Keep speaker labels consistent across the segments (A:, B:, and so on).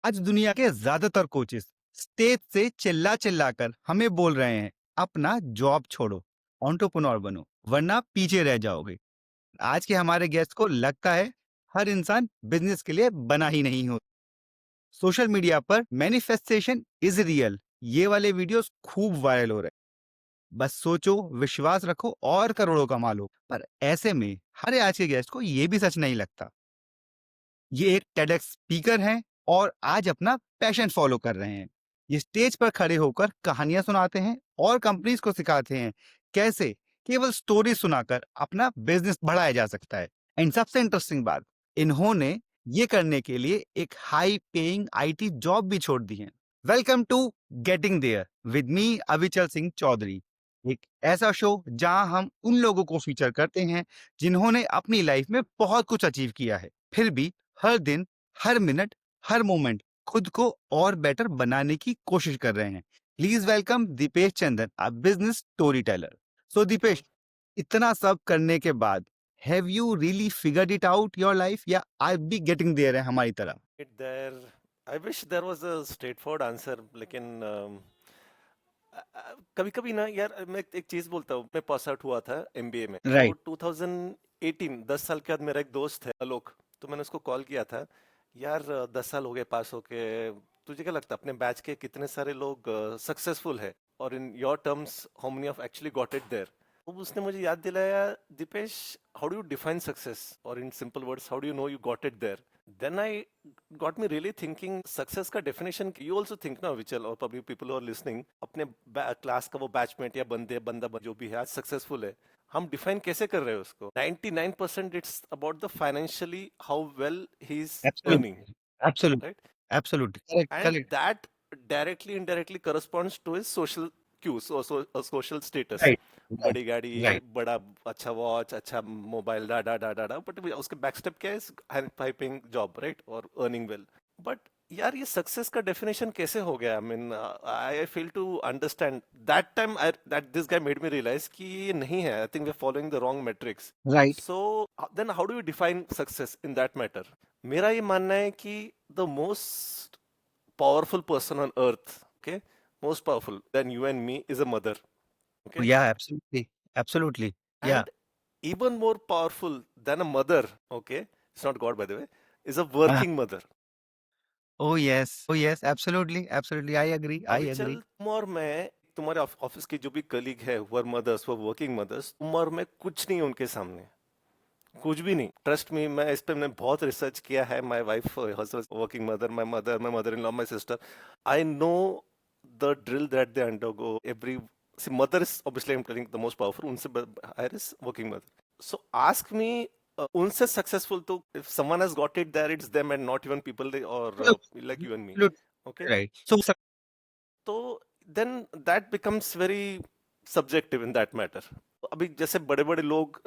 A: आज दुनिया के ज्यादातर कोचेस स्टेज से चिल्ला चिल्लाकर हमें बोल रहे हैं अपना जॉब छोड़ो, एंटरप्रेन्योर बनो, वरना पीछे रह जाओगे। आज के हमारे गेस्ट को लगता है हर इंसान बिजनेस के लिए बना ही नहीं हो। सोशल मीडिया पर मैनिफेस्टेशन इज रियल, ये वाले वीडियोस खूब वायरल हो रहे हैं। बस सोचो, विश्वास रखो और करोड़ों कमा लो। पर ऐसे में हर आज के गेस्ट को ये भी सच नहीं लगता। ये एक टेडक्स स्पीकर हैं और आज अपना पैशन फॉलो कर रहे हैं। ये स्टेज पर खड़े होकर कहानियां सुनाते हैं और कंपनीज को सिखाते हैं कैसे केवल स्टोरी सुनाकर अपना बिजनेस बढ़ाया जा सकता है। एंड सबसे इंटरेस्टिंग बात, इन्होंने ये करने के लिए एक हाई पेइंग आईटी जॉब भी छोड़ दी है। Welcome to getting there with me Avichal Singh Chaudhary, एक ऐसा शो जहां हम उन लोगों को फीचर करते हैं जिन्होंने अपनी लाइफ में बहुत कुछ अचीव किया है, फिर भी हर दिन, हर मिनट, हर मोमेंट खुद को और बेटर बनाने की कोशिश कर रहे हैं। Please welcome Deepesh Chandan, a business story teller. So Deepesh, इतना सब करने के बाद have you really figured it out your life, या आई बी गेटिंग देयर है हमारी तरह?
B: There, I wish there was a straightforward answer, लेकिन कभी कभी ना यार मैं एक चीज बोलता हूँ। मैं पास आउट हुआ था एमबीए में, तो
A: राइट।
B: 2018 10 साल के बाद मेरा एक दोस्त है आलोक। तो मैंने उसको कॉल किया था, यार 10 साल हो गए पास होके, तुझे क्या लगता है अपने बैच के कितने सारे लोग सक्सेसफुल है, और in your terms how many of actually got it there. तो उसने मुझे याद दिलाया, Deepesh, how do you define success, और in simple words how do you know you got it there. Then I got me really thinking success का definition. you also think ना विचल, और probably people who are listening, अपने class का वो batchmate या बंदा जो भी है आज सक्सेसफुल है, हम डिफाइन कैसे कर रहे हैं उसको? 99% it's about the financially how well he is earning,
A: absolutely, absolutely,
B: right?
A: Absolutely correct,
B: And
A: correct.
B: that directly indirectly corresponds to his social cues or social status.
A: Right, right,
B: बड़ी गाड़ी,
A: right.
B: बड़ा अच्छा watch, अच्छा mobile, डा डा डा डा डा, बट उसके बैकस्टेप क्या है? हाई पेइंग जॉब, राइट, और अर्निंग वेल। बट यार ये सक्सेस का डेफिनेशन कैसे हो गया? I mean I fail to understand. That time I that this guy made me realize कि ये नहीं है। I think we are following the wrong metrics.
A: Right.
B: So then how do you define success in that matter? मेरा ये मानना है कि the most powerful person on earth, okay, most powerful than you and me, is a mother, okay?
A: Yeah, absolutely. Absolutely. Yeah.
B: And even more powerful than a mother, okay, it's not God, by the way, is a
A: Uh,
B: working mother.
A: oh yes. Oh yes, absolutely. Absolutely. I agree. I
B: Avichal,
A: agree.
B: तुम और मैं, तुम्हारे office की जो भी colleague है, वो mother's, वो वर्किंग मदर्स, तुम और मैं कुछ नहीं उनके सामने, कुछ भी नहीं। ट्रस्ट मी, मैं इस पे मैंने बहुत रिसर्च किया है। My wife working mother, my mother in law, my sister. I know the drill that they undergo every. See mother is obviously, I am telling, the most powerful. उनसे higher is working mother. So ask me, उनसे successful तो if someone has got it there, it's them and not even people और like you and me,
A: Absolutely
B: okay?
A: right. So,
B: तो then that becomes very subjective in that matter. अभी जैसे बड़े बड़े लोग,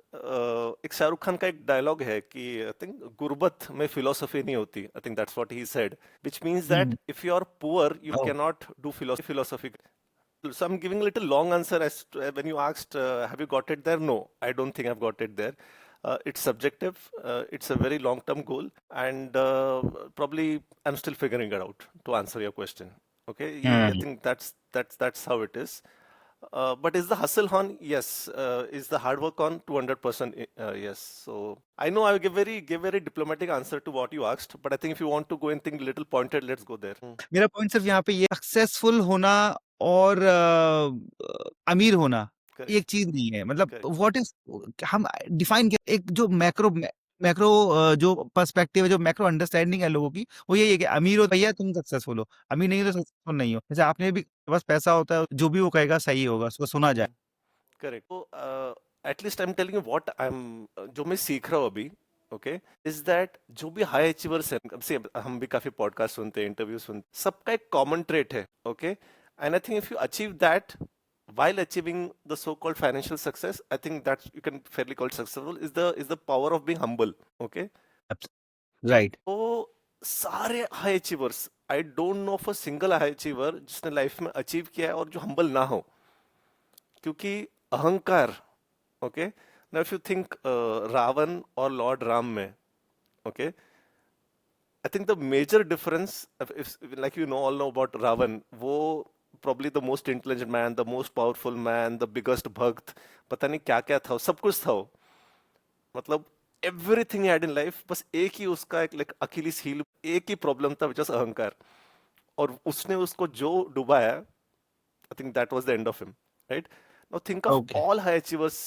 B: एक शाहरुख खान का एक डायलॉग है कि आई थिंक गुर्बत में फिलोसफी नहीं होती। I think that's what he said, which means that if you are poor you
A: oh,
B: can not do philosophy. So I'm giving a little long answer as to, when you asked, have you got it there? No, I don't think I've got it there. It's subjective. It's a very long-term goal, and probably I'm still figuring it out to answer your question. Okay, I
A: mm,
B: think that's how it is. But is the hustle on? Yes. Is the hard work on? 200%. Yes. So I know I will give very diplomatic answer to what you asked, but I think if you want to go and think little pointed, let's go there.
A: मेरा point सिर्फ यहाँ पे ये successful होना और अमीर होना
B: Correct.
A: एक चीज नहीं है। मतलब
B: Correct.
A: व्हाट इज, हम डिफाइन किया एक जो मैक्रो मैक्रो जो पर्सपेक्टिव है, जो मैक्रो अंडरस्टैंडिंग है लोगों की, वो यही है कि अमीर हो भैया तुम सक्सेसफुल हो, अमीर नहीं हो तो सक्सेसफुल नहीं हो। जैसे आपने भी, बस पैसा होता है, जो भी वो कहेगा सही होगा, उसको सुना जाए।
B: करेक्ट। तो at least I am telling you what I am, जो मैं सीख रहा हूँ अभी, ओके, इज दैट जो भी हाई अचीवर्स हैं, अब से हम भी काफी पॉडकास्ट सुनते हैं, इंटरव्यू सुनते हैं, सबका एक कॉमन ट्रेट है, okay? And I think if you achieve that while achieving the so-called financial success, I think that you can fairly call successful, is the power of being humble, okay?
A: Right.
B: तो सारे high achievers, I don't know of a single high achiever जिसने life में achieve किया है और जो humble ना हो। क्योंकि अहंकार, okay, now if you think Ravan और लॉर्ड राम में, okay, okay, now if you think, Ravan or Lord Ram, okay, I think the major difference, if, like you know, all know about Ravan, वो probably the most intelligent man, the most powerful man, the biggest भक्त, पता नहीं क्या क्या था, वो सब कुछ था वो. मतलब everything he had in life, बस एक ही उसका एक like Achilles heel, एक ही problem था, which was अहंकार. और उसने उसको जो डुबाया, I think that was the end of him, right? Now think of
A: okay
B: all high achievers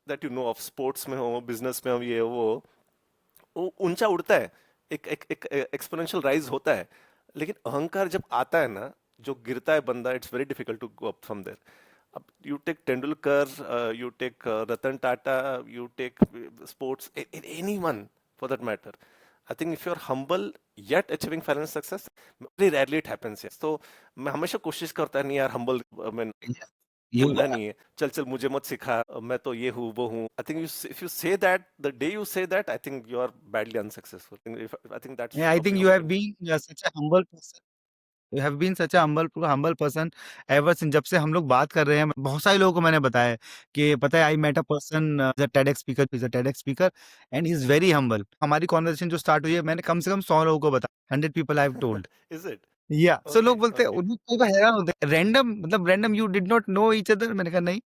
B: that you know of, sports में हो, business में हो, ये वो ऊंचा उड़ता है, एक एक्सपोनेंशियल राइज होता है, लेकिन अहंकार जब आता है ना, जो गिरता है बंदा, it's very difficult to go up from there. अब you take Tendulkar, you take Ratan Tata, you take sports, anyone for that matter. I think if you are humble yet achieving financial success, very rarely it happens. Yes. तो मैं हमेशा कोशिश करता नहीं यार, humble मैं
A: you
B: बोलना नहीं है, चल चल मुझे मत सिखा, मैं तो ये हूँ वो हूँ. I think if you say that, the day you say that, I think you are badly unsuccessful. I think that's
A: I think
B: topic
A: you
B: of
A: have
B: the.
A: Been such a humble person, you have been such a humble person ever since. जब से हम लोग बात कर रहे हैं, बहुत सारे लोगों को मैंने बताया है कि पता है, I met a person is a TEDx speaker, is a TEDx speaker and he is very humble. हमारी कॉन्वर्सेशन जो स्टार्ट हुई है, मैंने कम से कम 100 लोगों को बताया, 100 people I have told.
B: Is it?
A: या सो
B: ओके,
A: लोग बोलते हैं,
B: ओके.
A: उन्हें कई बार हैरान होते हैं, रैंडम, मतलब random, you did not know each other. मैंने कहा नहीं,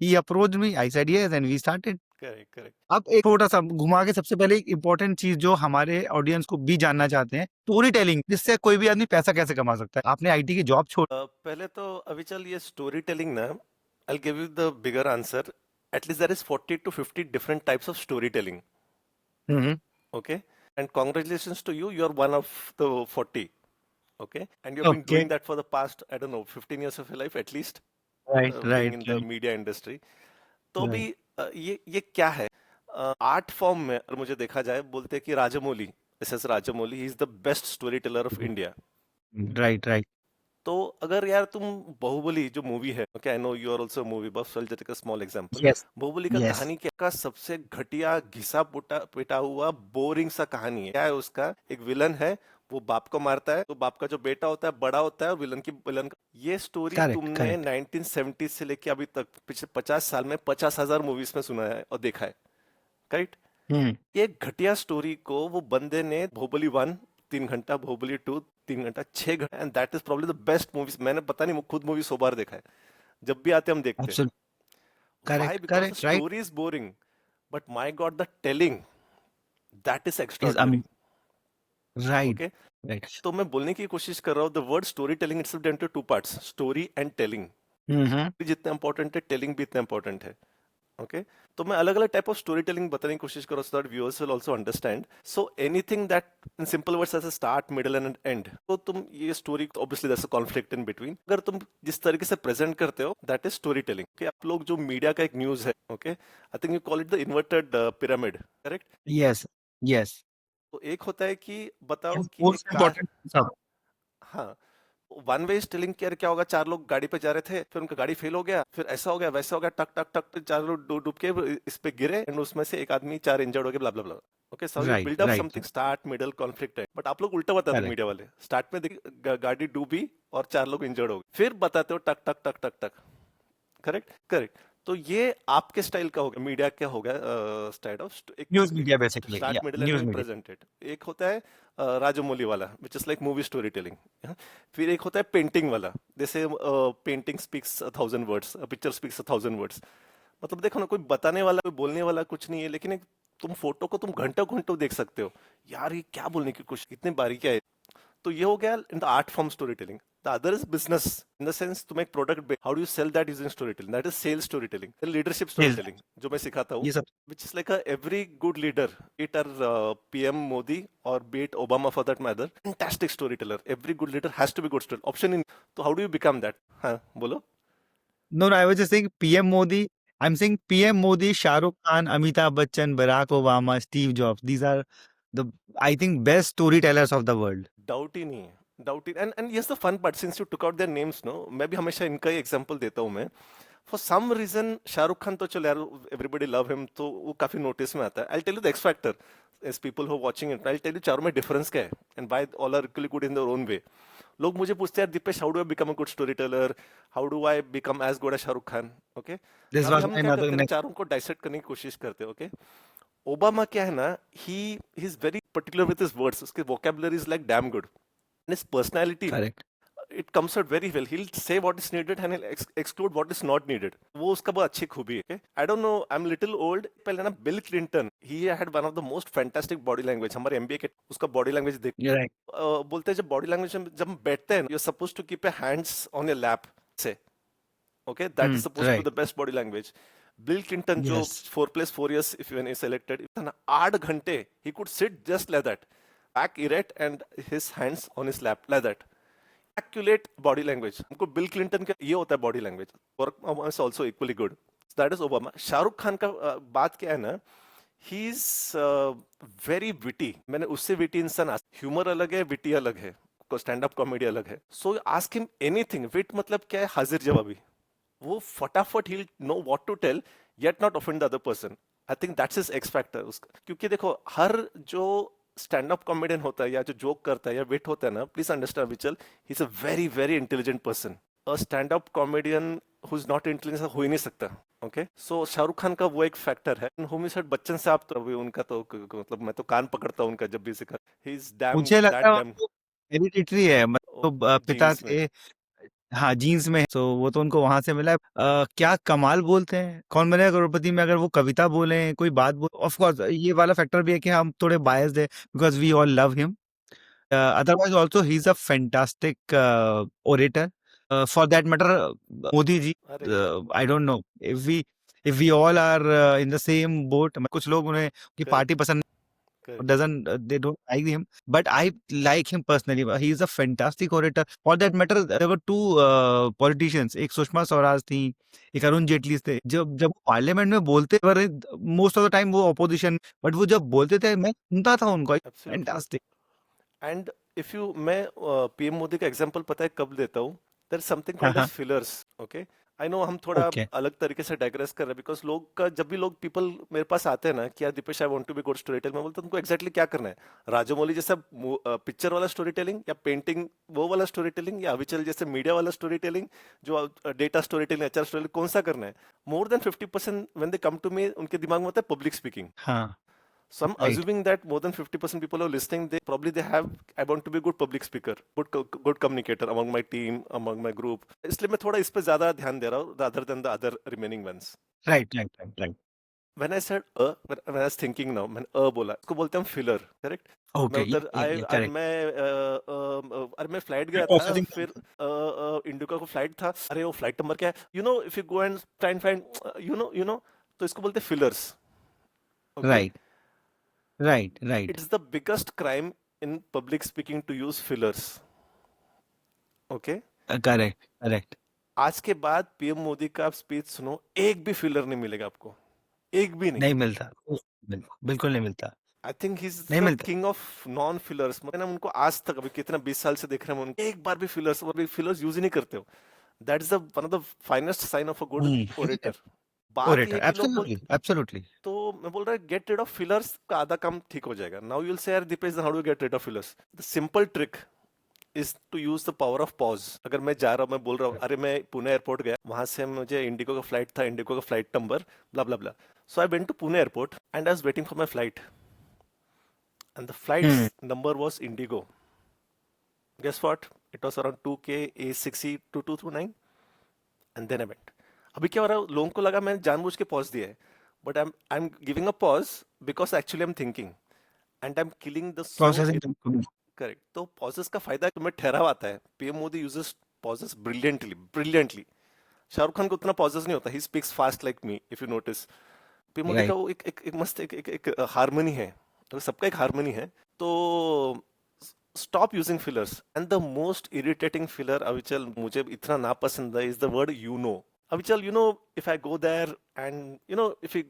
A: he approached me, I said yes and we started.
B: Correct, correct.
A: अब एक छोटा सा घुमा के, सबसे पहले एक इम्पोर्टेंट चीज जो हमारे ऑडियंस को भी जानना चाहते हैं, स्टोरी टेलिंग, जिससे कोई भी आदमी पैसा कैसे कमा सकता है. आपने आईटी की जॉब छोड़.
B: पहले तो अभी चल, ये स्टोरी टेलिंग ना, I give you the bigger answer. At least there is 40 to 50 different types of story telling.
A: Hmm.
B: Okay, and congratulations to you, you're one of the 40. Okay, and you've been
A: okay.
B: doing that for the past, I don't know, 15 years of your life at least,
A: right
B: being
A: right
B: in the
A: right
B: media industry. तो भी
A: right
B: ये क्या है? Art form में अगर मुझे देखा जाए, बोलते हैं कि Rajamouli, S S Rajamouli, he is the best story teller of India.
A: Right right.
B: तो अगर यार तुम बाहुबली जो मूवी है, okay, I know you are also movie buff, so I take a small example.
A: Yes
B: Baahubali का
A: यस.
B: कहानी क्या का सबसे घटिया, घिसा पुटा पिटा हुआ, बोरिंग सा कहानी है. क्या है उसका? एक विलन है, वो बाप को मारता है, तो बाप का जो बेटा होता है बड़ा होता है, और विलन का. ये स्टोरी
A: करेक्ट
B: तुमने
A: करेक्ट.
B: 1970 से लेके अभी तक पिछले 50 साल में 50,000 मूवीज में सुना है और देखा है. करेक्ट.
A: हम्म.
B: ये घटिया स्टोरी को वो बंदे ने बाहुबली 1 3 घंटा, बाहुबली 2 3 घंटा, 6 घंटा, and that is probably the best movies. मैंने पता नहीं, खुद मूवी 100 बार देखा है, जब भी आते हम देखते हैं.
A: Absolute.
B: Why?
A: Correct
B: because the
A: correct. Right.
B: Story is boring, but my god the telling, that is
A: is
B: extraordinary.
A: Right
B: okay.
A: Right.
B: तो मैं बोलने की कोशिश कर रहा हूँ, the word story telling itself into two parts, story and telling.
A: Hmm.
B: जितना important है, टेलिंग भी इतना इंपॉर्टेंट है. ओके. तो मैं अलग अलग टाइप ऑफ स्टोरी टेलिंग बताने की कोशिश करूँ, so that viewers will also understand. So anything that in simple words as a start, middle and end. तो तुम ये story, obviously that's a conflict in between, अगर तुम जिस तरीके से प्रेजेंट करते हो, that is story telling. Okay. आप लोग जो मीडिया का एक न्यूज है, okay, I think you call it the inverted pyramid. Correct.
A: Yes yes.
B: तो एक होता है कि बताओ कि एक
A: मोस्ट
B: कार.
A: इम्पोर्टेंट सब.
B: हाँ. वन वे स्टेलिंग क्या होगा? चार लोग गाड़ी पे जा रहे थे, फिर उनका गाड़ी फेल हो गया, फिर ऐसा हो गया वैसा हो गया, टक टक टक टक, चार लोग डूब डूब के इस पे गिरे, एंड उसमें से एक आदमी 4 इंजर्ड हो गए, blah blah blah. Okay. So you
A: right
B: build up
A: right.
B: Something, start middle conflict है. बट आप लोग उल्टा बताते हो,
A: करेक्ट.
B: मीडिया वाले स्टार्ट में गाड़ी डूबी और 4 लोग इंजर्ड हो गए, फिर बताते हो टक टक टक टक टक. Correct, correct. तो ये आपके स्टाइल का होगा, मीडिया क्या होगा स्टाइल ऑफ एक
A: न्यूज मीडिया बेसिकली.
B: स्टार्ट
A: या
B: middle
A: news
B: and
A: media.
B: Presented. एक होता है राजमौली वाला, which is like movie story telling. फिर एक होता है पेंटिंग वाला, जैसे painting speaks 1,000 words, picture speaks 1,000 words. मतलब देखो ना, कोई बताने वाला, कोई बोलने वाला कुछ नहीं है, लेकिन एक तुम फोटो को तुम घंटों घंटों देख सकते हो, यार ये क्या बोलने की कोशिश, कितनी बारीकियां है. तो ये हो गया in the art form story telling. The other is business, in the sense तुम एक product, how do you sell that using story telling, that is sales story telling. Leadership story telling जो मैं सिखाता हूँ,
A: ये सब.
B: which is like a every good leader, be it PM Modi or be it Obama for that matter, fantastic storyteller. Every good leader has to be good story. Option in. So how do you become that? हाँ, बोलो.
A: No, I was just saying PM Modi. I'm saying PM Modi, Shah Rukh Khan, Amitabh Bachchan, Barack Obama, Steve Jobs. These are the, I think, best storytellers of the world.
B: Doubt ही नहीं है. Doubt he. And yes, the fun part, since you took out their names, no, मैं भी हमेशा इनका ही example देता हूँ मैं. For some reason, Shahrukh Khan तो चलो यार, everybody love him, तो वो काफी नोटिस में आता है. I'll tell you the X factor. As people who are watching it, I'll tell you चारों में difference क्या है, and why all are equally good in their own way. लोग मुझे पूछते हैं, Dipesh, how do I become a good storyteller? How do I become as good as Shahrukh Khan? Okay?
A: This
B: अभी
A: was
B: हम
A: my
B: क्या
A: another
B: करते हैं,
A: next.
B: चारों को डाइसेक्ट करने की कोशिश करते हैं. ओके. ओबामा क्या है ना, he is very particular with his words, उसके vocabulary is like damn good, and his personality,
A: correct.
B: it comes out very well. He'll say what is needed and he'll exclude what is not needed. वो उसका बहुत अच्छी खूबी है. I don't know, I'm little old. पहले ना bill Clinton, he had one of the most fantastic body language. हमारे MBA के उसका बॉडी लैंग्वेज देख
A: राइट।
B: बोलते हैं जब बॉडी लैंग्वेज जब हम बैठते हैं, you're supposed to keep your hands on your lap से. Okay, that is supposed to be
A: right.
B: the best body language. Bill Clinton जो
A: yes.
B: 4 + 4 years if when he selected, इतना 8 घंटे he could sit just like that, back erect and his hands on his lap like that. Immaculate body language. हमको bill Clinton का ये होता है body language, और is also equally good. That is Obama. Shahrukh Khan का बात क्या है ना, ही इज वेरी विटी. मैंने उससे विटी इंसान, ह्यूमर अलग है, विटी अलग है, स्टैंड अप कॉमेडी अलग है. So ask him anything. Wit मतलब क्या है, हाजिर जवाबी. वो फटाफट ही know what to tell, yet not offend the other person. I think that's his X factor उसका. क्योंकि देखो हर जो स्टैंड अप कॉमेडियन होता है या जो जोक करता है या विट होता है ना, please understand विचल, he is a very very intelligent person. A stand up comedian who is not intelligent हो ही नहीं सकता. ओके, सो शाहरुख खान का वो एक फैक्टर है. होमी सेड बच्चन साहब तो अभी उनका तो मतलब मैं तो कान पकड़ता हूँ उनका जब भी जिक्र. ही इज डैम
A: मुझे लगता
B: दैट
A: है
B: डैम
A: वो हेरिडिटरी है, मतलब पिता
B: जीन्स में.
A: के, हाँ जीन्स में है, सो वो तो उनको वहां से मिला है। क्या कमाल बोलते हैं, कौन बनेगा करोड़पति में, अगर वो कविता बोले, कोई बात बोले, ऑफ कोर्स ये वाला फैक्टर भी है कि हम थोड़े बायस्ड है because we all love him. otherwise also he's a fantastic orator. For that matter, Modi ji,
B: अरे
A: I don't know if we all are in the same boat. कुछ लोग उन्हें की
B: करेक्ट
A: पार्टी पसंद
B: correct.
A: doesn't they don't like him, but I like him personally. He is a fantastic orator. For that matter, there were two politicians, एक सुषमा स्वराज थी, एक अरुण जेटली थे. जब जब पार्लियामेंट में बोलते वर, मोस्ट ऑफ द टाइम वो ऑपोजिशन, बट वो जब बोलते थे मैं सुनता था उनको.
B: Absolutely.
A: Fantastic.
B: And if you, मैं पीएम मोदी का एग्जांपल पता है कब देता हूँ, देयर समथिंग
A: हाँ
B: कॉल्ड एज
A: हाँ.
B: फिलर्स. ओके, आई नो हम थोड़ा
A: ओके.
B: अलग तरीके से डाइग्रेस कर रहे हैं, बिकॉज लोग का जब भी लोग पीपल मेरे पास आते हैं ना कि यार Deepesh I want to be good story teller, मैं बोलता हूँ तुमको एग्जैक्टली क्या करना है. राजमौली जैसा पिक्चर वाला स्टोरी टेलिंग, या पेंटिंग वो वाला स्टोरी टेलिंग, या अविचल जैसे मीडिया वाला स्टोरी टेलिंग, जो data story telling, HR story, कौन सा करना है. More than 50% when they come to me, उनके दिमाग में होता है पब्लिक स्पीकिंग.
A: हाँ.
B: So I'm
A: right.
B: assuming that more than 50% people are listening. They probably they have. I want to be a good public speaker, good communicator among my team, among my group. इसलिए मैं थोड़ा इस पे ज्यादा ध्यान दे रहा हूँ rather than the other remaining ones.
A: Right. Right. Right. Right.
B: When I said when I was thinking now, मैंने बोला, इसको बोलते हैं filler, correct? मैं
A: ओके.
B: उधर
A: करेक्ट.
B: अरे मैं फ्लाइट गया था, फिर इंडिका को फ्लाइट था, अरे वो फ्लाइट नंबर क्या है, if you go and try and find, तो इसको बोलते हैं fillers. Okay.
A: Right. Right. Right.
B: It's the biggest crime in public speaking to use fillers. Okay?
A: Correct. Correct.
B: आज के बाद पीएम मोदी का आप स्पीच सुनो, एक भी फिलर नहीं मिलेगा आपको, एक भी नहीं.
A: नहीं मिलता. बिल्कुल नहीं मिलता.
B: आई थिंक ही इज
A: नहीं
B: द
A: मिलता.
B: King of non fillers. मतलब हम उनको आज तक अभी कितना 20 साल से देख रहे हैं, हम उनको एक बार भी फिलर्स यूज ही नहीं करते हो. That is the one of the finest sign of a good orator. बात ये
A: ओरेटर.
B: है कि लोग बोल,
A: एब्सोल्युटली. एब्सोल्युटली.
B: तो मैं बोल रहा गेट रिड ऑफ फिलर्स का आधा काम ठीक हो जाएगा. नाउ यू विल से यार Deepesh, how do get rid of fillers. The simple trick is to use the power of pause. अगर मैं जा रहा हूँ, मैं बोल रहा हूँ, अरे मैं पुणे एयरपोर्ट गया, वहां से मुझे इंडिगो का फ्लाइट था, इंडिगो का flight number blah blah blah. So I went to Pune airport and I was waiting for my flight, and the flights number was IndiGo. Guess what, it was around 2K A6E 2229. And then I went. अभी क्या हो रहा है, लोगों को लगा मैंने जानबूझ के पॉज दिया है, but I am giving a pause because actually I am thinking, and I am killing the slow.
A: Processing.
B: Correct. तो पॉजेस का फायदा तुम्हें ठहराव आता है. PM Modi uses pauses brilliantly brilliantly. Shahrukh Khan को उतना पॉजेस नहीं होता. He speaks fast like me, if you notice. PM Modi का
A: राइट.
B: वो एक मस्त एक हारमोनी है, तो सबका एक हारमोनी है. तो stop using fillers. And the most irritating filler, Avichal, मुझे इतना नापसंद है, is the word you know. Avichal, if I go there and, if we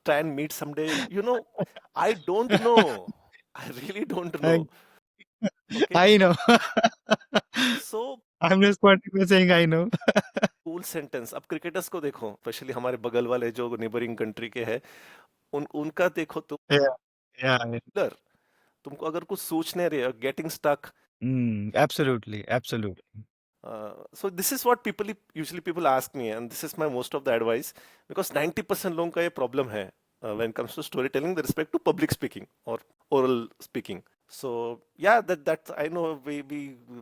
B: try and meet someday, I don't know. I really don't know. Okay.
A: I know.
B: So,
A: I'm just quoting by saying I know.
B: Cool sentence. अब cricketers को देखो, specially हमारे बगल वाले जो neighbouring country के हैं, उनका देखो तो
A: Yeah. Yeah.
B: फिलर. तुमको अगर कुछ सोचने रहे, getting stuck.
A: Absolutely. Absolutely.
B: So this is what usually people ask me, and this is my most of the advice, because 90% लोगों का ये प्रॉब्लम है. when it comes to storytelling with respect to public speaking or oral speaking. So yeah, that I know we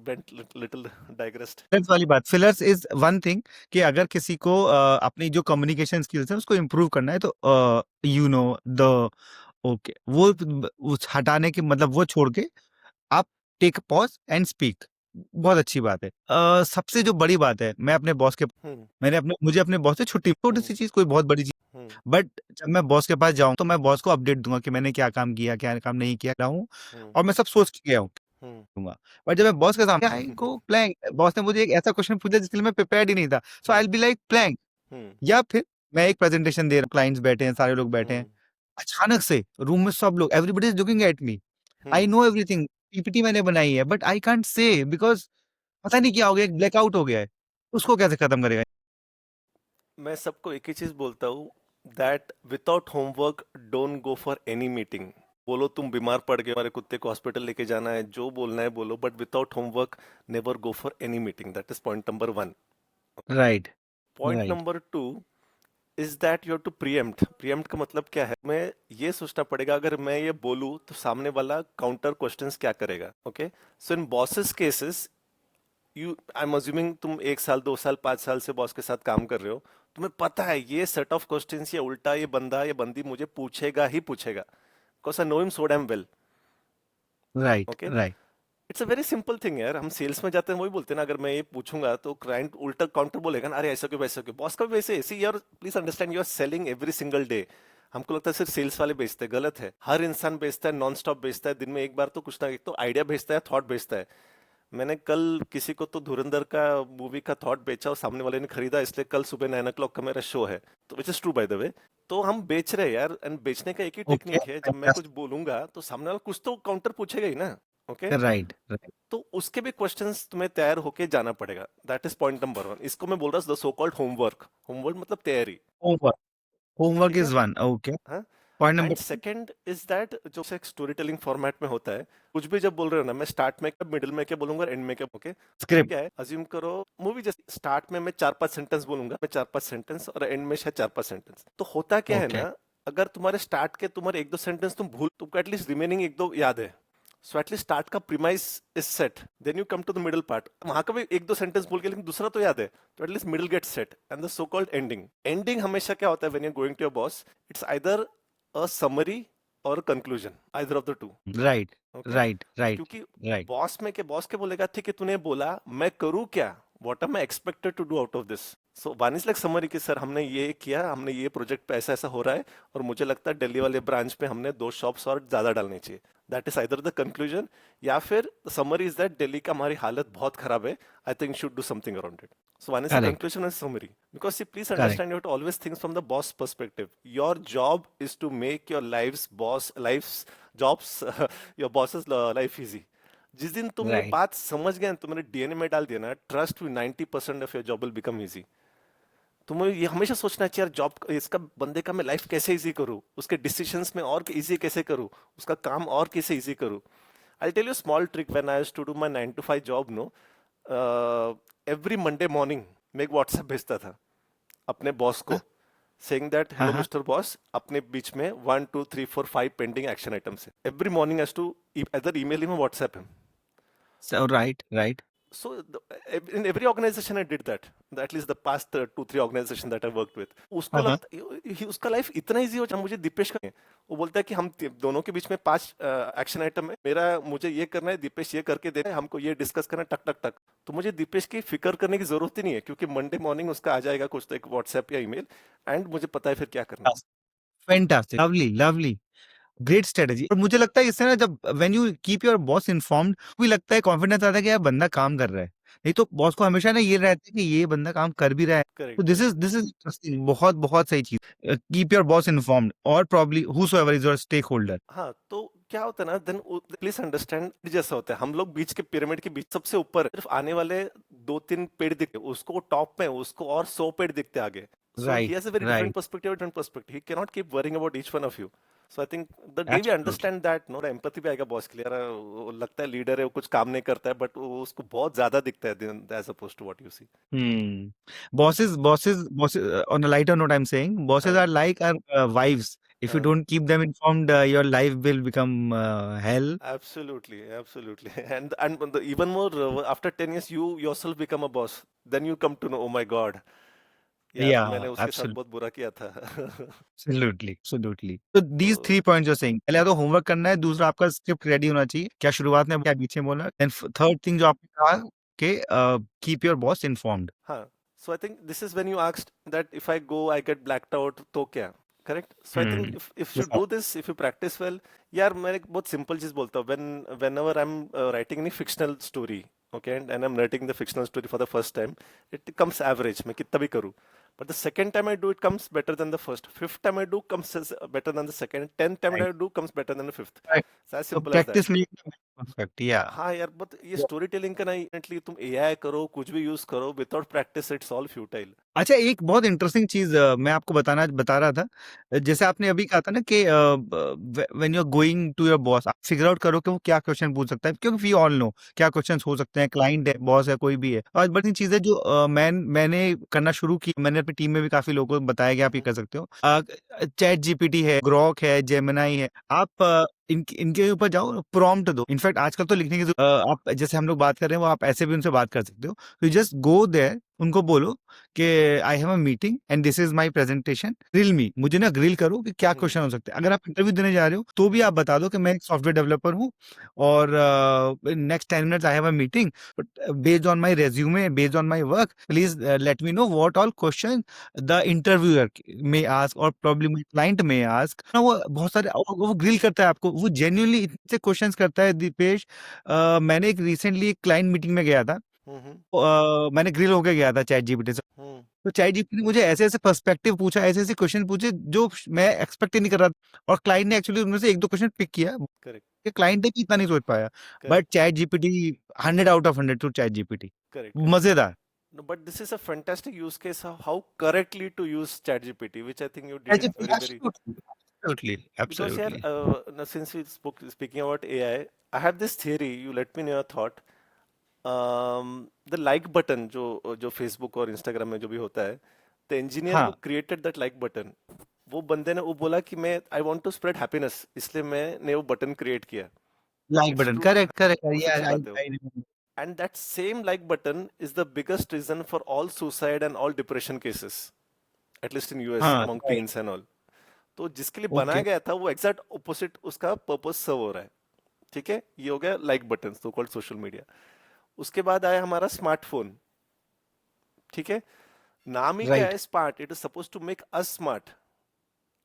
B: went little digressed.
A: Fillers वाली बात, fillers is one thing कि अगर किसी को अपनी जो कम्युनिकेशन स्किल्स है उसको इम्प्रूव करना है तो यू नो द ओके वो हटाने के मतलब वो छोड़ के आप टेक पॉज एंड स्पीक, बहुत अच्छी बात है। सबसे जो बड़ी बात है, मैं अपने बॉस के
B: हम्म
A: मुझे अपने बॉस से छुट्टी, छोटी सी
B: हम्म
A: चीज, कोई बहुत बड़ी चीज,
B: हम्म
A: बट जब मैं बॉस के पास जाऊं तो मैं बॉस को अपडेट दूंगा कि मैंने क्या काम किया, क्या काम नहीं किया रहा हूँ,
B: हम्म
A: और मैं सब सोच के गया हूँ
B: हम्म
A: दूंगा। बट जब मैं बॉस के सामने आई गो प्लैंक, बॉस ने मुझे एक ऐसा क्वेश्चन पूछा जिसके लिए मैं प्रिपेयर्ड ही नहीं था, सो आई
B: हम्म
A: विल बी लाइक प्लैंक।
B: हम्म
A: या फिर मैं एक प्रेजेंटेशन दे रहा हूँ, क्लाइंट्स बैठे हैं, सारे लोग बैठे हैं,
B: हम्म
A: अचानक से रूम में सब लोग, everybody is looking at me, I
B: hmm
A: know everything, PPT मैंने बनाई है but I can't say because पता नहीं क्या हो गया, एक ब्लैकआउट हो गया है, उसको कैसे खत्म करेगा?
B: मैं सबको एक ही चीज बोलता हूँ, that without homework don't go for any meeting. बोलो तुम बीमार पड़ गए, हमारे कुत्ते को हॉस्पिटल लेके जाना है, जो बोलना है बोलो, but without homework never go for any meeting. That is point number one.
A: Right,
B: point
A: right,
B: number two is that you have to preempt. Preempt का मतलब क्या है? मैं ये सोचना पड़ेगा, अगर मैं ये बोलूँ तो सामने वाला काउंटर क्वेश्चंस क्या करेगा। Okay, so in bosses cases, you I am assuming तुम 1 साल 2 साल 5 साल से बॉस के साथ काम कर रहे हो, तुम्हें पता है ये सेट ऑफ क्वेश्चंस, ये उल्टा ये बंदा ये बंदी मुझे पूछेगा ही पूछेगा, because I know him so damn well.
A: Right,
B: okay,
A: right,
B: it's a very simple thing यार। हम सेल्स में जाते हैं वही बोलते हैं ना, अगर मैं ये पूछूंगा तो क्लाइंट उल्टा काउंटर बोलेगा ना, अरे ऐसा क्यों वैसा क्यों। बॉस का भी वैसे ऐसे यार, please understand, you are selling every single day. हमको लगता है सिर्फ सेल्स वाले बेचते हैं, गलत है। हर इंसान बेचता है, नॉन स्टॉप बेचता है, दिन में एक बार तो कुछ ना, एक तो आइडिया भेजता है, थॉट भेजता है। मैंने कल किसी को तो धुरंधर का मूवी का थॉट बेचा और सामने वाले ने खरीदा, इसलिए कल सुबह 9 o'clock का मेरा शो है, तो which is true by the way. तो हम बेच रहे हैं यार, एंड बेचने का एक ही
A: ओके,
B: टेक्निक है, जब मैं कुछ बोलूंगा तो सामने वाला कुछ तो काउंटर पूछेगा ही ना। ओके,
A: राइट, राइट,
B: तो उसके भी क्वेश्चंस तुम्हें तैयार होके जाना पड़ेगा। That is point number one. इसको मैं बोल रहा हूँ the so called homework. Homework मतलब तैयारी।
A: होमवर्क, होमवर्क
B: ठीक है,
A: इज वन, ओके।
B: हाँ।
A: Point
B: and
A: number
B: second is that, जो एक स्टोरी टेलिंग फॉर्मेट में होता है, कुछ भी जब बोल रहे हो ना, मैं स्टार्ट में क्या, मिडिल में क्या बोलूंगा, एंड में क्या। ओके, तो
A: स्क्रिप्ट,
B: क्या है, अज्यूम करो मूवी, जैसे स्टार्ट में मैं 4-5 सेंटेंस बोलूंगा, मैं 4-5 सेंटेंस, और एंड में शायद 4-5 सेंटेंस। तो होता क्या है
A: ओके,
B: ना, अगर तुम्हारे स्टार्ट के तुम्हारे 1-2 सेंटेंस तुम भूल, तुमको एटलीस्ट रिमेनिंग 1-2 याद है। सो एटलीस्ट स्टार्ट का premise is set, then you come to the middle part, वहां का भी 1-2 सेंटेंस बोल के, लेकिन दूसरा तो याद है, तो at least middle get set, and the so called ending. Ending हमेशा क्या होता है, when you going to your boss, it's either a summary और conclusion, either of the two.
A: Right,
B: okay,
A: right, right,
B: क्योंकि
A: राइट,
B: बॉस के बोलेगा, ठीक है तूने बोला, मैं करूँ क्या, what am I expected to do out of this. So one is like summary कि सर हमने ये किया, हमने ये प्रोजेक्ट पे ऐसा ऐसा हो रहा है, और मुझे लगता है दिल्ली वाले ब्रांच पे हमने 2 शॉप्स और ज्यादा डालनी चाहिए। That is either the conclusion, या फिर समरी इज दैट दिल्ली का हमारी हालत बहुत खराब है, I think should do something around it. So one is the
A: correct,
B: conclusion and summary. Because see, please
A: correct,
B: understand, you have to always think from the boss perspective. Your job is to make your life's jobs, your boss's life easy. जिस दिन तुम ये
A: right,
B: बात समझ गए, तुमने DNA में डाल दिया ना, ट्रस्ट में 90% of your job will become easy. तुम्हें ये हमेशा सोचना चाहिए, यार जॉब इसका बंदे का मैं लाइफ कैसे इजी करूँ, उसके डिसीजंस में और इजी कैसे करूँ, उसका काम और कैसे इजी करूँ। I tell you small trick, when I used to do my 9 to 5 job, no, every Monday morning मैं एक व्हाट्सएप भेजता था अपने बॉस को, सेइंग दैट
A: हाँ,
B: हेलो
A: हाँ,
B: मिस्टर बॉस, अपने बीच में 1 2 3 4 5 पेंडिंग एक्शन आइटम्स है। Every morning has to either email him or WhatsApp him.
A: Right, right,
B: So in every organization I did that. At least the past 2 3 organization that I worked with. उसको
A: हाँ, हाँ,
B: लगता उसका life इतना easy हो जाए। मुझे दीपेश का, वो बोलता है कि हम दोनों के बीच में 5 एक्शन आइटम है, मेरा मुझे ये करना है, दीपेश ये करके दे रहा है, हमको ये डिस्कस करना है, टक टक टक। तो मुझे दीपेश की फिक्र करने की जरूरत ही नहीं है, क्योंकि मंडे मॉर्निंग उसका आ जाएगा कुछ तो एक व्हाट्सएप या ईमेल, एंड मुझे पता है फिर क्या करना है।
A: Fantastic, lovely, lovely, great strategy. और मुझे लगता है इससे ना, जब when you keep your boss informed, भी लगता है, कॉन्फिडेंस आता है कि यार बंदा काम कर रहा है। नहीं तो बॉस को हमेशा ना ये रहता है कि ये बंदा काम कर भी रहा है, तो
B: correct
A: this
B: correct.
A: Is interesting, बहुत बहुत सही चीज। कीप योर बॉस इन्फॉर्म्ड और probably whosoever is your stake holder.
B: हाँ, तो क्या होता है ना, देन प्लीज अंडरस्टैंड, जैसा होता है हम लोग बीच के पिरामिड के बीच सबसे ऊपर, सिर्फ आने वाले 2 3 पेड़ दिखते, उसको टॉप में उसको और 100 पेड़ दिखते आगे। So he
A: right,
B: has a very
A: right,
B: different perspective, he can not keep worrying about each one of you. So I think the day we
A: absolutely.
B: Understand that, no, empathy भी आएगा boss के लिए, यार वो लगता है leader है, वो कुछ काम नहीं करता है, बट उसको बहुत ज्यादा दिखता है as oppose to what you see.
A: Hmm. Bosses, on a lighter note, I'm saying bosses
B: हाँ
A: are like our wives. If you
B: हाँ,
A: don't keep them informed, your life will become hell.
B: absolutely, absolutely. Even more, after 10 years, you yourself become a boss. Then you come to know, oh my God, यार
A: Yeah,
B: मैंने उसके साथ
A: absolutely.
B: बहुत बुरा किया था.
A: Absolutely, absolutely. तो these
B: तो
A: 3 पॉइंट्स यू आर सेइंग, पहले या तो होमवर्क करना है, दूसरा आपका स्क्रिप्ट रेडी होना चाहिए। क्या शुरुआत में क्या बीच में बोला? देन थर्ड थिंग जो आपने कहा कि कीप योर बॉस इन्फॉर्म्ड।
B: हाँ, so I think this is when you asked that if I go, I get blacked out, तो क्या? Correct? So I think
A: hmm,
B: if you
A: yes sir.
B: do this, if you practice well, यार मैं एक बहुत simple चीज बोलता हूँ. Whenever I'm writing any fictional story, okay, and I'm writing the fictional story for the first time, it comes average. मैं कितना भी करूँ. But the second time I do, it comes better than the first. Fifth time I do, comes better than the second. Tenth time I
A: right,
B: do, comes better than the fifth.
A: Right.
B: It's as
A: तो
B: simple as that.
A: Practice makes perfect, या।
B: हाँ यार, but ये story telling का नहीं, definitely तुम AI करो, कुछ भी यूज करो, without practice it's all futile.
A: अच्छा, एक बहुत इंटरेस्टिंग चीज़ मैं आपको बता रहा था। जैसे आपने अभी कहा था ना कि when you are going to your boss, आप फिगर आउट करो कि वो क्या क्वेश्चन पूछ सकता है, क्योंकि वी ऑल नो क्या क्वेश्चंस हो सकते हैं, क्लाइंट है, बॉस है, कोई भी है। और बड़ी चीज़ है जो मैंने करना शुरू की, मैंने अपनी टीम में भी काफ़ी लोगों को बताया कि आप ये कर सकते हो। चैट जीपीटी है, ग्रॉक है, जेमिनी है, आप इनके ऊपर जाओ, प्रॉम्प्ट दो। इनफैक्ट आजकल तो लिखने की आप जैसे हम लोग बात कर रहे हैं, वो आप ऐसे भी उनसे बात कर सकते हो। यू जस्ट गो देयर, उनको बोलो कि I have a meeting and this is my presentation, grill me, मुझे ना ग्रिल करो कि क्या क्वेश्चन हो सकते हैं। अगर आप इंटरव्यू देने जा रहे हो तो भी आप बता दो कि मैं एक सॉफ्टवेयर डेवलपर हूँ और next 10 minutes I have a meeting, but based on my resume, based on my work, please let me know what all question the interviewer may ask और probably my client may ask ना। वो बहुत सारे वो grill करता है आपको, वो जेन्युइनली इतने क्वेश्चंस करता है दीपेश। मैंने एक रिसेंटली एक क्लाइंट मीटिंग में गया था,
B: हम्म.
A: मैंने ग्रिल होके गया था चैट जीपीटी से।
B: हम्म.
A: तो चैट जीपीटी ने मुझे ऐसे-ऐसे पर्सपेक्टिव पूछा, ऐसे-ऐसे क्वेश्चन पूछे जो मैं एक्सपेक्ट ही नहीं कर रहा था, और क्लाइंट ने एक्चुअली उनमें से 1-2 क्वेश्चन पिक किया,
B: करेक्ट.
A: कि क्लाइंट ने भी इतना नहीं सोच पाया। But
B: correct.
A: Chat GPT 100 out of 100 to chat GPT,
B: correct. Correct.
A: मज़ेदार।
B: No, but this is a fantastic use case of how correctly to use ChatGPT, which I think you
A: chat
B: did it
A: GPT
B: very, very.
A: Absolutely, absolutely,
B: Because yeah,
A: absolutely.
B: now since we spoke speaking about AI, I have this theory. You let me know your thought. The like button जो Facebook और Instagram में जो भी होता है, the engineer who
A: हाँ,
B: created that like button, वो बंदे ने वो बोला कि मैं I want to spread happiness, इसलिए मैंने वो बटन क्रिएट किया.
A: Like
B: It's
A: button,
B: true.
A: Correct, correct,
B: वो
A: या
B: सच्ची
A: आई
B: बात है वो.
A: I remember.
B: And that same like button is the biggest reason for all suicide and all depression cases, at least in US
A: हाँ,
B: among
A: right,
B: teens and all. तो जिसके लिए बनाया
A: ओके,
B: गया था वो एग्जैक्ट ऑपोजिट उसका पर्पस सर्व हो रहा है. ठीक है, ये हो गया like button, so called social media. उसके बाद आया हमारा स्मार्टफोन. ठीक है, नाम ही क्या
A: राइट,
B: है, smart. It is suppose to make us smart.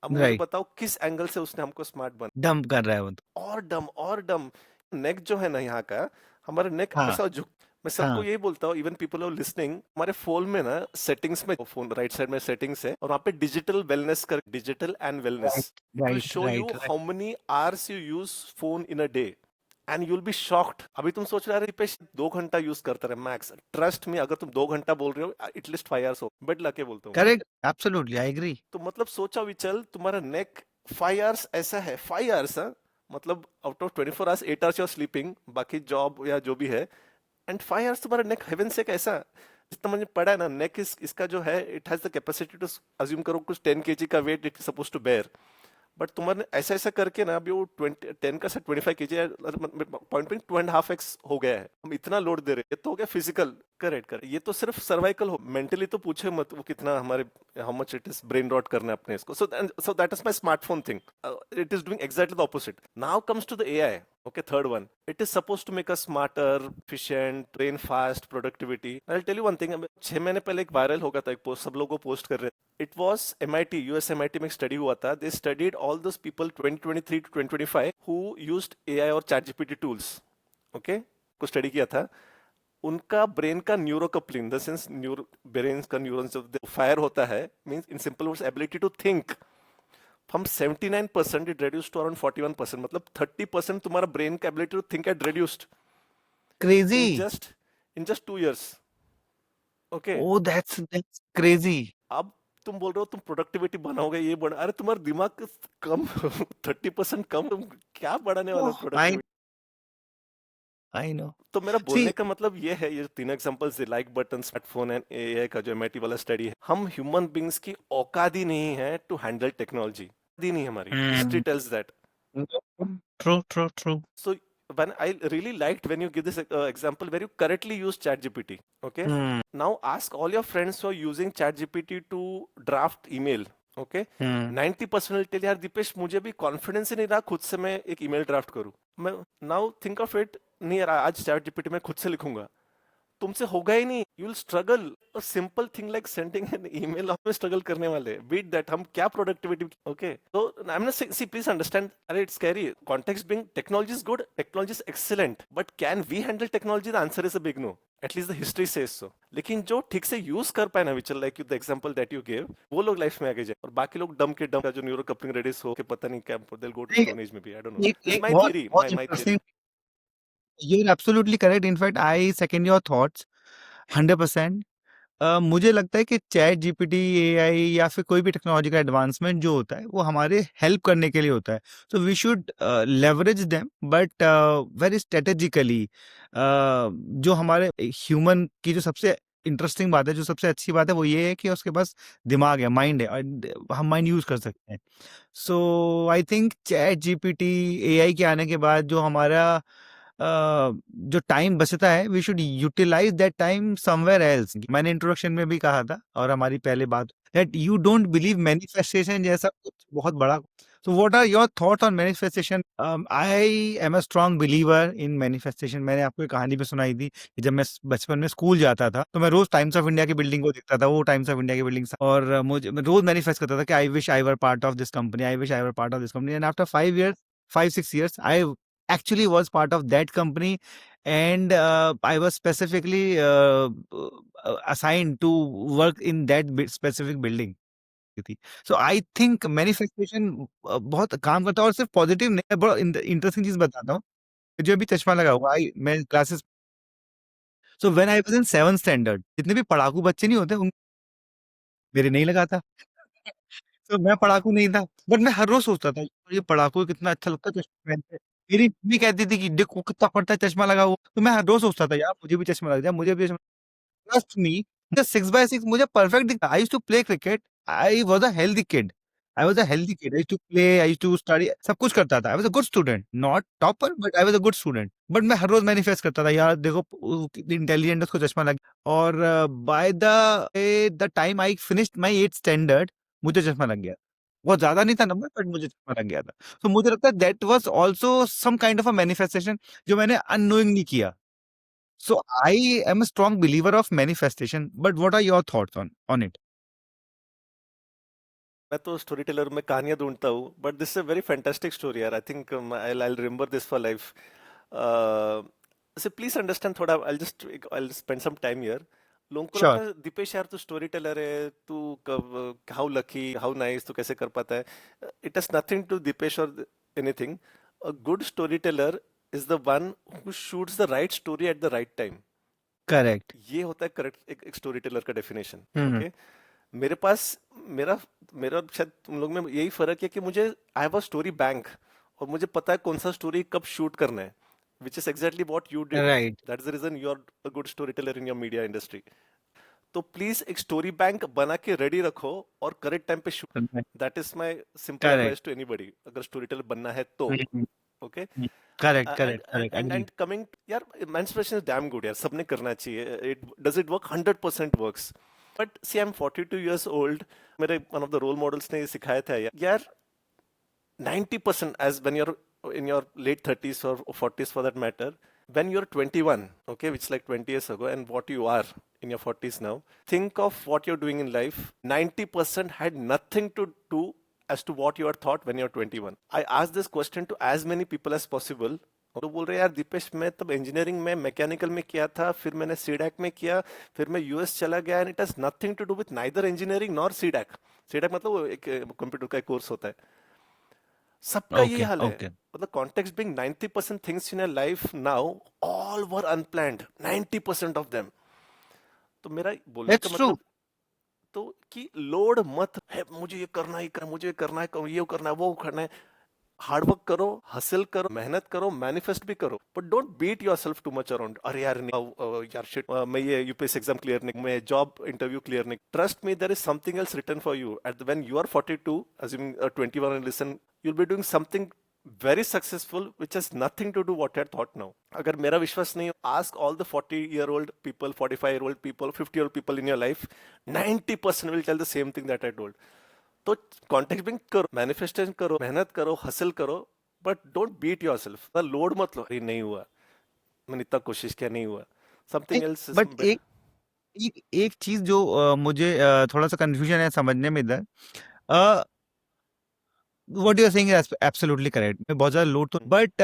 B: अब मुझे
A: राइट,
B: बताओ किस एंगल से उसने हमको स्मार्ट बना.
A: डंप कर रहा है वो तो।
B: और डम और डम. नेक जो है ना यहाँ का, हमारा नेक
A: हाँ,
B: ऐसा झुक. मैं सबको
A: हाँ,
B: यही बोलता हूँ, इवन पीपल आर लिसनिंग, हमारे फोन में ना सेटिंग्स में, फोन राइट साइड में सेटिंग्स है और वहाँ पे डिजिटल वेलनेस कर, digital and wellness.
A: Right,
B: it will
A: write,
B: show you
A: right, right,
B: how many hours you use phone in a day and you'll be shocked. अभी तुम सोच रहे हो दीपेश 2 घंटा यूज करता रहे मैक्स. ट्रस्ट मी, अगर तुम 2 घंटा बोल रहे हो, एटलीस्ट 5 आवर्स हो, बेड लाके बोलता हूँ मैं.
A: Correct, absolutely, I agree.
B: तो मतलब सोचा विचल, तुम्हारा नेक 5 आवर्स ऐसा है, 5 आवर्स, मतलब out of 24 hours 8 hours you're sleeping, बाकी जॉब या जो भी है. एंड 5 आवर्स तुम्हारा नेक हेवन से कैसा. जितना मुझे पढ़ा है ना, नेक इसका जो है, it has the capacity to, assume करो कुछ 10 kg का weight it suppose to bear. But तुम्हारे ऐसा ऐसा करके ना अभी वो 10 का से 25 kg, पॉइंट पे 2.5x हो गया है. हम इतना लोड दे रहे हैं, ये तो हो गया फिजिकल. Correct correct. ये तो सिर्फ सर्वाइकल हो, मेंटली तो पूछे मत वो कितना हमारे, how much it is brain rot करना है अपने इसको. So that is my smartphone thing. It is doing exactly the opposite. Now comes to the AI. Okay, third one. It is supposed to make us smarter, efficient, train fast, productivity. I'll tell you one thing. 6 महीने पहले एक viral हो गया था, एक post सब लोगों को पोस्ट कर रहे थे. It was MIT, US MIT में एक स्टडी हुआ था. They studied all those people 2023 to 2025 who used AI और ChatGPT tools. Okay? को स्टडी किया था. उनका ब्रेन का न्यूरोकपलिंग, द सेंस ब्रेन का न्यूरॉन्स फायर होता है, means in simple words ability to think, हम 79% इट रेड्यूस टू अराउंड 41%. मतलब 30% तुम्हारा ब्रेन का ability to think at reduced
A: crazy.
B: In just in just 2 years. Okay.
A: Oh, that's crazy.
B: अब तुम बोल रहे हो तुम प्रोडक्टिविटी बनाओगे, ये बना, अरे तुम्हारा दिमाग कम 30% कम, तुम क्या बढ़ाने वाले हो
A: ओह, आई
B: प्रोडक्टिविटी.
A: I know.
B: तो मेरा
A: सी,
B: बोलने का मतलब ये है, ये तीन examples, like button, smartphone and AI का जो एमआईटी वाला स्टडी है, हम ह्यूमन बींग्स की औकात ही नहीं है टू हैंडल टेक्नोलॉजी. दी नहीं हमारी, history
A: Hmm.
B: Tells that.
A: True, true, true.
B: So when I really liked when you give this example where you correctly use ChatGPT. Okay.
A: Hmm.
B: Now ask all your friends who are using ChatGPT to draft email. Okay.
A: Hmm.
B: 90% will tell यार दीपेश मुझे भी confidence ही नहीं रहा खुद से मैं एक email draft करूं. मैं नाउ थिंक ऑफ इट, नहीं यार आज चैट जीपीटी में खुद से लिखूंगा, तुमसे होगा ही नहीं. You will struggle. A simple thing like sending an email हम स्ट्रगल करने वाले. बीट दैट हम क्या प्रोडक्टिविटी. ओके, तो I am not see please understand. अरे it's carry context being technology is good, technology is excellent, but can we handle technology? The answer is a big no. At least the history says so. लेकिन जो ठीक से use कर पाए ना, which like you the example that you give, वो लोग life में आगे जाए. और बाकी लोग डम के डम का जो न्यूरो कपलिंग रेडिस हो के पता नहीं क्या, दे गो टू
A: एक
B: स्टोन एज में भी. आई डोंट नो.
A: एक
B: दिस
A: एक
B: माय
A: बहुत
B: थियरी,
A: बहुत
B: my theory.
A: Interesting, you're absolutely correct. In fact, I second your thoughts 100%. मुझे लगता है कि चैट जीपीटी, एआई या फिर कोई भी टेक्नोलॉजी का एडवांसमेंट जो होता है वो हमारे हेल्प करने के लिए होता है. So we should leverage them, but very strategically. जो हमारे ह्यूमन की जो सबसे इंटरेस्टिंग बात है, जो सबसे अच्छी बात है, वो ये है कि उसके पास दिमाग है, माइंड है, और हम माइंड यूज कर सकते हैं. So I think chat GPT, AI के आने के बाद जो हमारा जो टाइम बचता है, we should utilize that time somewhere else. मैंने इंट्रोडक्शन में भी कहा था, और हमारी पहले बात, that you don't believe manifestation जैसा कुछ बहुत बड़ा. So what are your thoughts on manifestation? I am a strong believer in manifestation. मैंने आपको एक कहानी भी सुनाई थी कि जब मैं बचपन में स्कूल जाता था तो मैं रोज टाइम्स ऑफ इंडिया की बिल्डिंग को देखता था. वो टाइम्स ऑफ इंडिया की बिल्डिंग, और मुझे मैं रोज मैनिफेस्ट करता था कि आई wish I were part of this company, I wish I were part of this company. And after 5 years, 5-6 years, I actually was part of that company, and I was specifically assigned to work in that specific building थी. सो I think manifestation बहुत काम करता है, और सिर्फ positive नहीं है. बड़ा इंटरेस्टिंग चीज बताता हूँ. जो अभी चश्मा लगा हुआ, मैं classes, so when I was in 7th standard, जितने भी पढ़ाकू बच्चे नहीं होते मेरे नहीं लगा था. तो मैं पढ़ाकू नहीं था, बट मैं हर रोज सोचता था ये पढ़ाकू कितना अच्छा लगता है चश्मा पहनते. मेरी मम्मी कहती थी कि देखो कितना पढ़ता है चश्मा लगा हुआ. तो मैं हर रोज सोचता था यार मुझे भी चश्मा लग जाए, मुझे भी चश्मा. ट्रस्ट मी, मुझे 6x6 मुझे परफेक्ट दिखता. I used to play cricket. I was a healthy kid. I was a healthy kid. I used to play, I used to study, सब कुछ करता था. I was a good student, not topper, but I was a good student. But मैं हर रोज manifest करता था यार देखो कितनी इंटेलिजेंट, उसको चश्मा लग. और by the time I finished my 8th standard, मुझे चश्मा लग गया. बहुत ज्यादा नहीं था नंबर, बट मुझे चश्मा लग गया था. तो मुझे लगता है that was also some kind of a manifestation, जो मैंने अननोइंगली किया. So I am a strong believer of manifestation, but what are your thoughts on it?
B: मैं तो स्टोरी टेलर में कहानियां ढूंढता हूँ, but this is a very fantastic story यार. I think I remember this for life. Say please understand थोड़ा. I spend some time here. लोगों को
A: Sure.
B: लगता है दीपेश यार तू स्टोरी टेलर है, तू कब, हाउ लकी, हाउ नाइस, तू कैसे कर पाता है. It has nothing to Deepesh और anything. A good story teller is the one who shoots the right story at the right time.
A: Correct.
B: ये होता है करेक्ट एक स्टोरी टेलर का डेफिनेशन.
A: Hmm.
B: ओके. मेरे पास, मेरा मेरा और शायद तुम लोग में यही फर्क है कि मुझे, आई हैव अ स्टोरी बैंक, और मुझे पता है कौन सा स्टोरी कब शूट करना है, which is exactly what you did.
A: Right.
B: That's the reason you are a good story teller in your media industry. तो प्लीज एक स्टोरी बैंक बना के रेडी रखो और करेक्ट टाइम पे shoot.
A: Correct.
B: That is my simple
A: Correct.
B: Advice to anybody अगर story teller बनना है तो.
A: Mhm.
B: Okay.
A: Mhm. Correct.
B: And
A: Correct. Correct.
B: And
A: Agree.
B: Coming यार, मैनिफेस्टेशन इज डैम गुड यार, सबने करना चाहिए. It does it work? 100% works. But see I am 42 years old. मेरे one of the role models ने ये सिखाया था यार, 90% as when you're in your late 30s or 40s for that matter, when you're 21, okay, which is like 20 years ago, and what you are in your 40s now, think of what you're doing in life. 90% had nothing to do as to what you are thought when you're 21. I asked this question to as many people as possible. तो बोल रहे यार दीपेश मैं तब engineering में mechanical में किया था, फिर मैंने सीडैक में किया, फिर मैं यूएस चला गया, and it has nothing to do with neither engineering nor CDAC. CDAC मतलब वो एक कंप्यूटर का कोर्स होता है. सबका ये
A: Okay.
B: हाल है.
A: Okay.
B: मतलब context being 90% things in your life now all were unplanned, 90% of them. तो मेरा बोलने का
A: That's true.
B: मतलब तो कि लोड मत है, मुझे ये करना ही करना, मुझे ये करना है, ये करना है, वो करना है. हार्ड वर्क करो, हसल करो, मेहनत करो, मैनिफेस्ट भी करो, but don't beat yourself too much around. अरे यार नहीं, यार शिट, मैं ये यूपीएससी एग्जाम क्लियर नहीं, मैं जॉब इंटरव्यू क्लियर नहीं। Trust me, there is something else written for you at when you are 42, assuming 21 and listen, you'll be doing something very successful which has nothing to do what I thought now. अगर मेरा विश्वास नहीं, ask all the 40-year-old people, 45-year-old people, 50-year-old people in your life, 90% will tell the same thing that I told. तो contact building करो, manifestation करो, मेहनत करो, hustle करो, but don't beat yourself. Load मत लो, अरे नहीं हुआ, मैंने इतना कोशिश किया नहीं हुआ, समथिंग एल्स इज।
A: बट एक चीज जो मुझे थोड़ा सा कंफ्यूजन है समझने में इधर, what you are saying is absolutely correct. मैं बहुत ज्यादा लोड तो, बट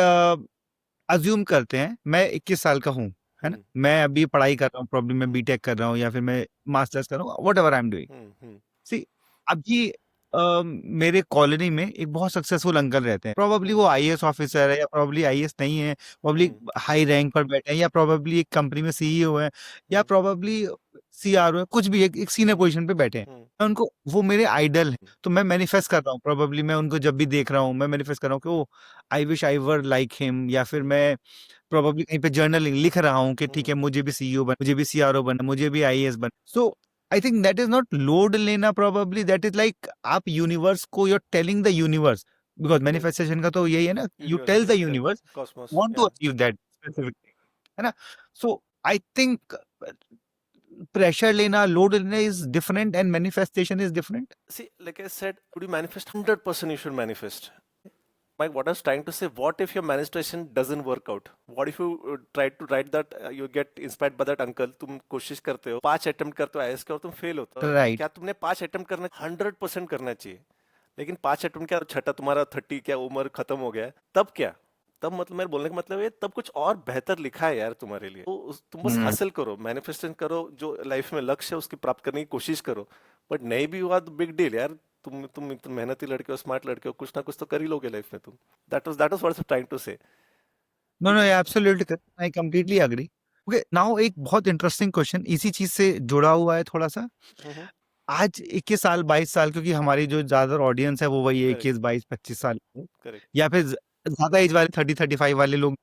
A: अज्यूम करते हैं मैं 21 साल का हूँ, है ना, मैं अभी पढ़ाई कर रहा हूँ, प्रॉब्लम मैं बीटेक कर रहा हूँ या फिर मैं मास्टर्स कर रहा हूँ, whatever I am doing. See, अभी मेरे कॉलोनी में एक बहुत सक्सेसफुल अंकल रहते हैं, प्रोबेबली वो आईएएस ऑफिसर है या प्रोबेबली आईएएस नहीं है, प्रोबेबली हाई रैंक पर बैठे हैं या प्रोबेबली एक कंपनी में सीईओ है या प्रोबेबली सीआरओ है, कुछ भी एक सीनियर पोजीशन पे बैठे हैं। मैं उनको, वो मेरे आइडल हैं, तो मैं मैनिफेस्ट कर रहा हूँ, प्रोबेबली मैं उनको जब भी देख रहा हूँ मैं मैनिफेस्ट कर रहा हूँ कि oh I wish I were like him, या फिर मैं प्रोबेबली कहीं पे जर्नलिंग लिख रहा हूँ कि ठीक है मुझे भी सीईओ बना, मुझे भी सीआरओ बना, मुझे भी आईएएस बना। So I think that is not load लेना, प्रोबेबली दैट इज लाइक आप यूनिवर्स को, you are telling the universe, because manifestation का तो यही है ना, you tell the universe want to achieve that specific, है ना। सो आई थिंक प्रेशर लेना, लोड लेना is different and manifestation is different.
B: See, like I said, could you manifest? 100% you should manifest. Mike, what I was trying to say, what if your manifestation doesn't work out? What if you try to write that, you get inspired by that uncle, तुम कोशिश करते हो, 5 attempt करते हो IAS के और तुम fail होते हो,
A: राइट,
B: क्या तुमने 5 अटेम्प्ट करना, 100% करना चाहिए, लेकिन 5 अटेम्प्ट क्या, छठा तुम्हारा 30 क्या उम्र खत्म हो गया है, तब क्या, तब मतलब मेरे बोलने का मतलब है तब कुछ और बेहतर लिखा है यार तुम्हारे लिए, तो तुम बस हासिल करो, मैनिफेस्टेशन करो, जो लाइफ में लक्ष्य है उसकी प्राप्त करने की कोशिश करो, बट नहीं भी हुआ तो बिग डील यार, तुम मेहनती लड़के हो, स्मार्ट लड़के हो, कुछ ना कुछ तो कर ही लोगे लाइफ में तुम। That was what I trying to say.
A: No no, absolutely correct, I completely agree. Okay, now एक बहुत इंटरेस्टिंग क्वेश्चन इसी चीज से जुड़ा हुआ है थोड़ा सा। आज 21 साल 22 साल, क्योंकि हमारी जो ज्यादा ऑडियंस है वो वही
B: करेक्ट
A: 21 22 25 साल की,
B: करेक्ट।
A: या फिर ज्यादा एज वाले 30 35 वाले लोग।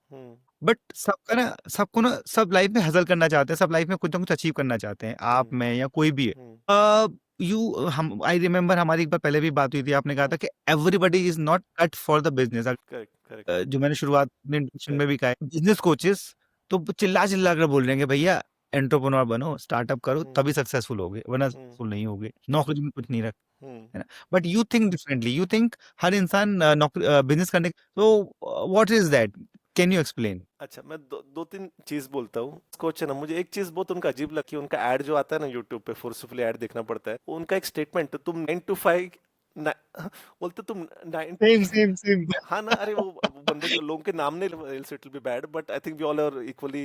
A: बट सबका ना, सबको ना, सब लाइफ में हसल करना चाहते हैं, सब लाइफ में कुछ ना कुछ अचीव करना चाहते हैं, आप मैं या कोई भी है। यू हम आई रिमेम्बर हमारी एक बार पहले भी बात हुई थी, आपने कहा था कि everybody is not cut for the business.
B: Correct correct
A: जो मैंने शुरुआत में इंट्रोडक्शन में
B: करेक्ट
A: भी कहा है, बिजनेस कोचेस तो चिल्ला चिल्ला कर बोल रहे हैं कि भैया एंटरप्रेन्योर बनो, स्टार्टअप करो, तभी सक्सेसफुल होगे, वरना सक्सेसफुल नहीं होगे, नौकरी में कुछ नहीं रख, है ना। But you think differently, you think हर इंसान नौकरी बिजनेस करने, तो what is that, can you explain.
B: अच्छा, मैं दो तीन चीज बोलता हूँ। कोच है ना, मुझे एक चीज बहुत उनका अजीब लगी, उनका एड जो आता है ना यूट्यूब पे, फोर्सफुली एड देखना पड़ता है, उनका एक स्टेटमेंट, तुम 9 to 5 बोलते तुम 9।
A: Same same same.
B: हाँ ना, अरे वो बंदे के लोगों के नाम नहीं, it will be bad, but I think we all are equally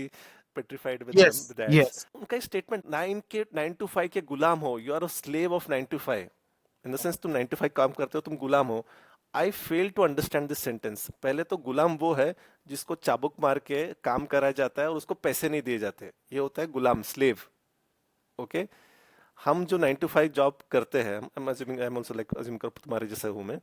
B: petrified with
A: yes
B: with ads.
A: Yes,
B: उनका स्टेटमेंट, 9 to 5 के गुलाम हो, you are a slave of 9 to 5, in the sense तुम 9 to 5 काम करते हो, तुम गुलाम हो। I fail to understand this sentence. पहले तो गुलाम वो है जिसको चाबुक मार के काम कराया जाता है और उसको पैसे नहीं दिए जाते, ये होता है गुलाम, स्लेव। ओके, हम जो 9 to 5 जॉब करते हैं, I am also like, assume करो तुम्हारे जैसा हूं मैं,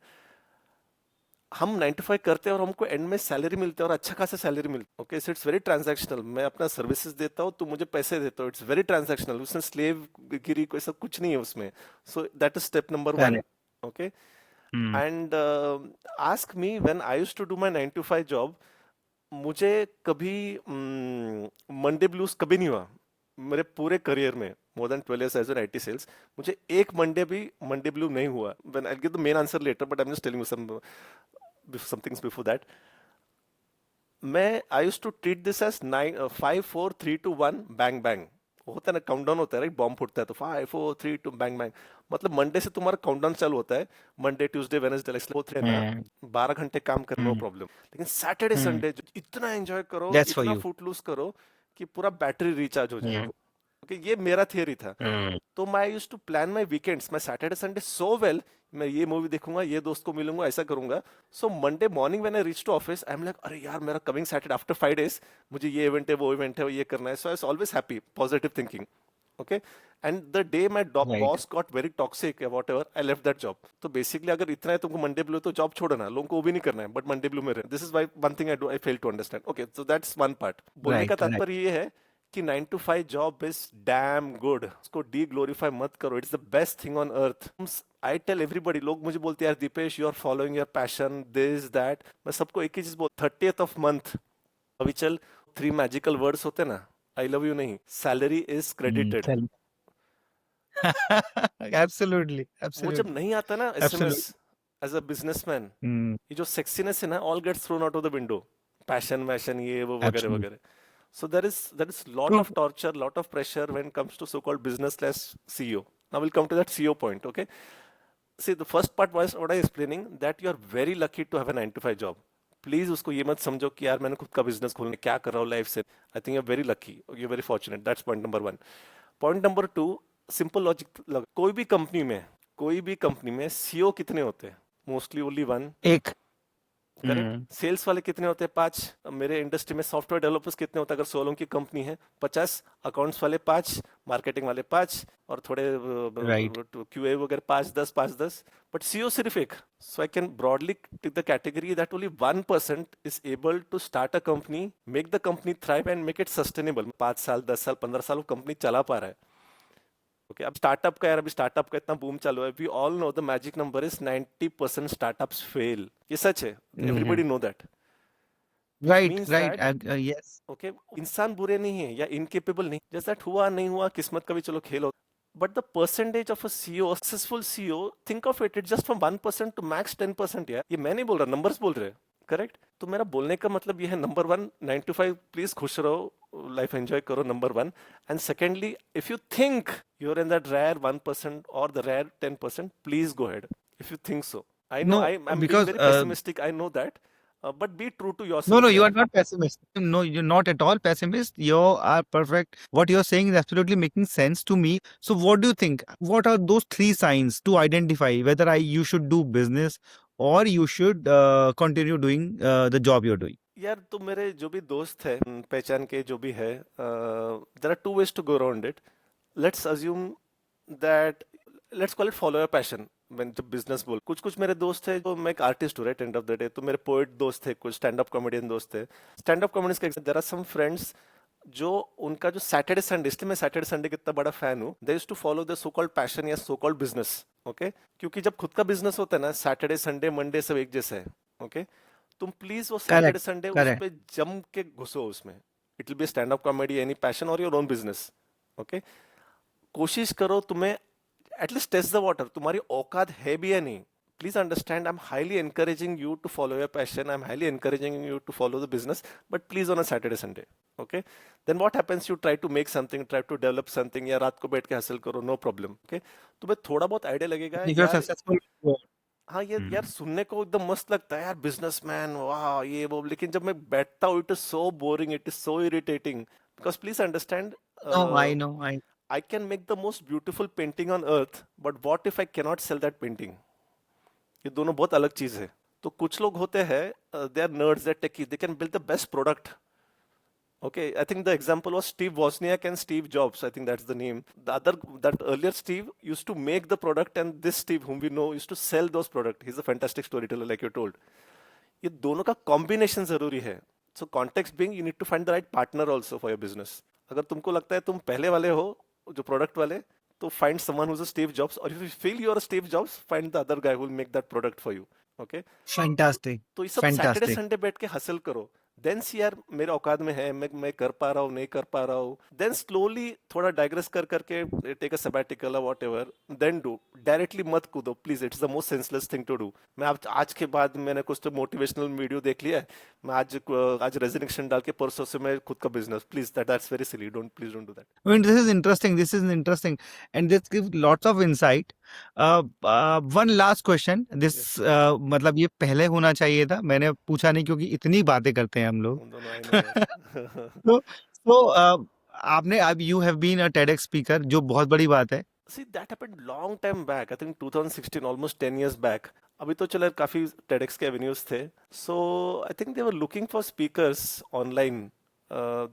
B: हम 9 to 5 करते हैं और हमको एंड में सैलरी मिलती है और अच्छा खासा सैलरी मिलती है। Okay, so it's very transactional, मैं अपना सर्विसेज देता हूँ, तुम मुझे पैसे देते हो, इट्स वेरी ट्रांजैक्शनल, उसमें स्लेव गिरी कोई सब कुछ नहीं है उसमें। So that is step number 1।
A: Correct.
B: Okay, and ask me, when I used to do my 9 to 5 job, मुझे कभी मंडे ब्लूज कभी नहीं हुआ मेरे पूरे करियर में, more than 12 years as an IT sales, मुझे एक मंडे भी मंडे ब्लू नहीं हुआ। When I give the main answer later, but I am just telling you some things before that. मैं I use to treat this as 5 4 3 2 1 bang bang, होता है ना, countdown होता है, राइट, बॉम्ब फूटता है, तो 5 4 3 2 बैंग बैंग, मतलब मंडे से तुम्हारा काउंटडाउन चालू होता है, मंडे ट्यूसडे वेडनेसडे होते हैं ना, 12 घंटे काम कर, नो प्रॉब्लम। लेकिन सैटरडे संडे इतना एंजॉय करो,
A: दैट्स फॉर
B: इतना
A: यू।
B: फुट लूज करो कि पूरा बैटरी रिचार्ज हो जाए। ओके, ये मेरा थियरी था। तो मैं use to plan my weekends, मैं सैटरडे संडे सो वेल, मैं ये मूवी देखूंगा, ये दोस्त को मिलूंगा, ऐसा करूंगा। So Monday morning when I reach to office, I am like, अरे यार मेरा कमिंग सैटरडे आफ्टर 5 days, मुझे ये इवेंट है, वो इवेंट है, ये करना है। So I was always happy, positive thinking. Okay, and the day my
A: Right.
B: boss got very toxic or whatever, I left that job. तो basically अगर इतना है तुमको मंडे ब्लू तो जॉब छोड़ो ना, लोगों को वो भी नहीं करना है, बट मंडे ब्लू में रहे. This is why one thing I fail to understand. Okay, so that's one part. बोलने का
A: Right. Right.
B: तात्पर्य ये है कि 9 to 5 job is damn good, उसको डी ग्लोरीफाई मत करो. It's the best thing on earth. I tell everybody, लोग मुझे बोलते हैं यार Deepesh you are following your passion this that. मैं सबको एक ही चीज बोल, 30th ऑफ मंथ अभी चल 3 मैजिकल वर्ड्स होते हैं ना, आई लव यू नहीं, salary is credited.
A: Tell me. Absolutely.
B: वो जब
A: Absolutely.
B: नहीं आता ना SMS
A: Absolutely.
B: As a businessman,
A: Mm,
B: ये जो सेक्सीनेस है ना all gets thrown out of the window. Passion वैशन ये वो वगैरह
A: absolutely.
B: वगैरह. So there is lot
A: True.
B: of torture, lot of pressure when it comes to so-called business slash CEO. Now we'll come to that CEO point, okay? See, the first part was what I explaining that you are very lucky to have a 9 to 5 job. Please उसको ये मत समझो कि यार मैंने खुद का business खोलने क्या कर रहा हूँ लाइफ से. I think you are very lucky, you are very fortunate. That's point number 1. Point number 2, simple logic. कोई भी कंपनी में सीईओ कितने होते हैं? Mostly only one.
A: एक.
B: करेक्ट.
A: Mm,
B: सेल्स वाले कितने होते हैं? 5. मेरे इंडस्ट्री में सॉफ्टवेयर डेवलपर्स कितने होते हैं अगर 16 की कंपनी है? 50. अकाउंट्स वाले 5, मार्केटिंग वाले 5, और थोड़े
A: right.
B: क्यूए वगैरह 5 10 5 10. बट सीईओ सिर्फ एक. So I can broadly take the category that only 1% is able to start a company, make the company thrive and make it sustainable. 5 साल 10 साल 15 साल वो कंपनी चला पा रहा है. ओके, अब स्टार्टअप का यार, अभी स्टार्टअप का इतना बूम चालू है. We all know the magic number is 90% startups fail. ये सच है,
A: Mhm.
B: Everybody know that. Which
A: Right.
B: Means
A: Right.
B: That
A: Yes.
B: Okay, इंसान बुरे नहीं है या इनकेपेबल नहीं, जैसे दैट हुआ नहीं हुआ किस्मत का भी चलो खेल हो. But the percentage of a CEO, successful CEO, think of it just from 1% to max 10%. यार ये मैं नहीं बोल रहा, नंबर्स बोल रहे हैं. करेक्ट. तो मेरा बोलने का मतलब ये है, नंबर 1, 9 to 5 प्लीज खुश रहो, लाइफ एंजॉय करो, number 1. And secondly, if you think you are in that rare 1% और the rare 10%, please go ahead if you think so. I know
A: No,
B: I am being
A: because
B: very pessimistic, I know that, but be true to
A: no, no,
B: yourself
A: you are
B: यार.
A: not pessimist. No, you're not at all pessimist. You are perfect. What you're saying is absolutely making sense to me. So, what do you think? What are those three signs to identify whether you should do business or you should continue doing the job you're doing?
B: यार तो मेरे जो भी दोस्त है, पहचान के जो भी है, there are two ways to go around it. Let's assume that, let's call it follow your passion. मैं जब बिजनेस बोल, कुछ कुछ मेरे दोस्त है, तो मैं एक आर्टिस्ट हूँ right, end of the day. तो मेरे पोएट दोस्त है, कुछ स्टैंड अप कॉमेडियन दोस्त है. स्टैंड अप कॉमेडियंस का देयर आर सम फ्रेंड्स जो उनका जो सैटरडे संडे, इसलिए मैं सैटरडे संडे का इतना बड़ा फैन हूँ, they used to follow the so called passion या सो कॉल्ड बिजनेस. ओके, क्योंकि जब खुद का बिजनेस होता है ना, सैटरडे संडे मंडे सब एक जैसे है. ओके, तुम प्लीज वो सैटरडे
A: Correct.
B: संडे उस
A: Correct.
B: पे जम के घुसो उसमें. It will B stand up comedy, any passion और योर ओन बिजनेस. ओके, कोशिश करो तुम्हें एटलीस्ट टेस्ट द वाटर, तुम्हारी औकात है भी या नहीं. Please understand, I am highly encouraging you to follow your passion, I am highly encouraging you to follow the business, but please on a Saturday Sunday. Okay, then what happens, you try to make something, try to develop something, या रात को बैठ के हासिल करो, no problem. Okay, तुम्हें थोड़ा बहुत आइडिया लगेगा
A: If you're
B: यार.
A: successful, go
B: हाँ, ये
A: on.
B: यार सुनने को एकदम मस्त लगता है यार, बिजनेसमैन वाह ये वो, लेकिन जब मैं बैठता हूँ, it is so boring, it is so irritating. Because please understand,
A: No, I know.
B: I can make the most beautiful painting on earth, but what if I cannot sell that painting? ये दोनों बहुत अलग चीज है. तो कुछ लोग होते हैं, they are nerds, they are techie, they can build the best product. Okay, I think the example was Steve Wozniak and Steve Jobs. I think that's the name. That earlier Steve used to make the product, and this Steve, whom we know, used to sell those products. He's a fantastic storyteller, like you told. ये दोनों का combination जरूरी है. So context being, you need to find the right partner also for your business. अगर तुमको लगता है तुम पहले वाले हो, जो प्रोडक्ट वाले, तो find someone who's a Steve Jobs, और if you feel you are a Steve Jobs, find the other guy who will make that product for you. Okay,
A: Fantastic.
B: तो ये सब सैटरडे
A: Fantastic.
B: संडे बैठ के हासिल करो. देन सी यार मेरे औकात में है, मैं कर पा रहा हूँ नहीं कर पा रहा हूँ, देन स्लोली थोड़ा डाइग्रेस कर करके टेक अ सबैटिकल और व्हाटएवर, देन डू. डायरेक्टली मत कूदो please, it's the most senseless thing to do. मैं आज के बाद मैंने कुछ तो मोटिवेशनल वीडियो देख लिया है, मैं आज रेजिग्नेशन डाल के परसों से मैं खुद का business, please that's very silly, don't do that.
A: I mean, this is interesting. This is interesting, and this gives lots of insight. One last question.
B: Yes,
A: This मतलब ये पहले होना चाहिए था. मैंने पूछा नहीं क्योंकि इतनी बातें करते हैं हम लोग.
B: हम दोनों आई नो यार.
A: तो आपने अब you have been a TEDx speaker, जो बहुत बड़ी बात है.
B: See, that happened long time back. I think 2016, almost 10 years back. अभी तो चलो काफी TEDx के avenues थे. So I think they were looking for speakers online.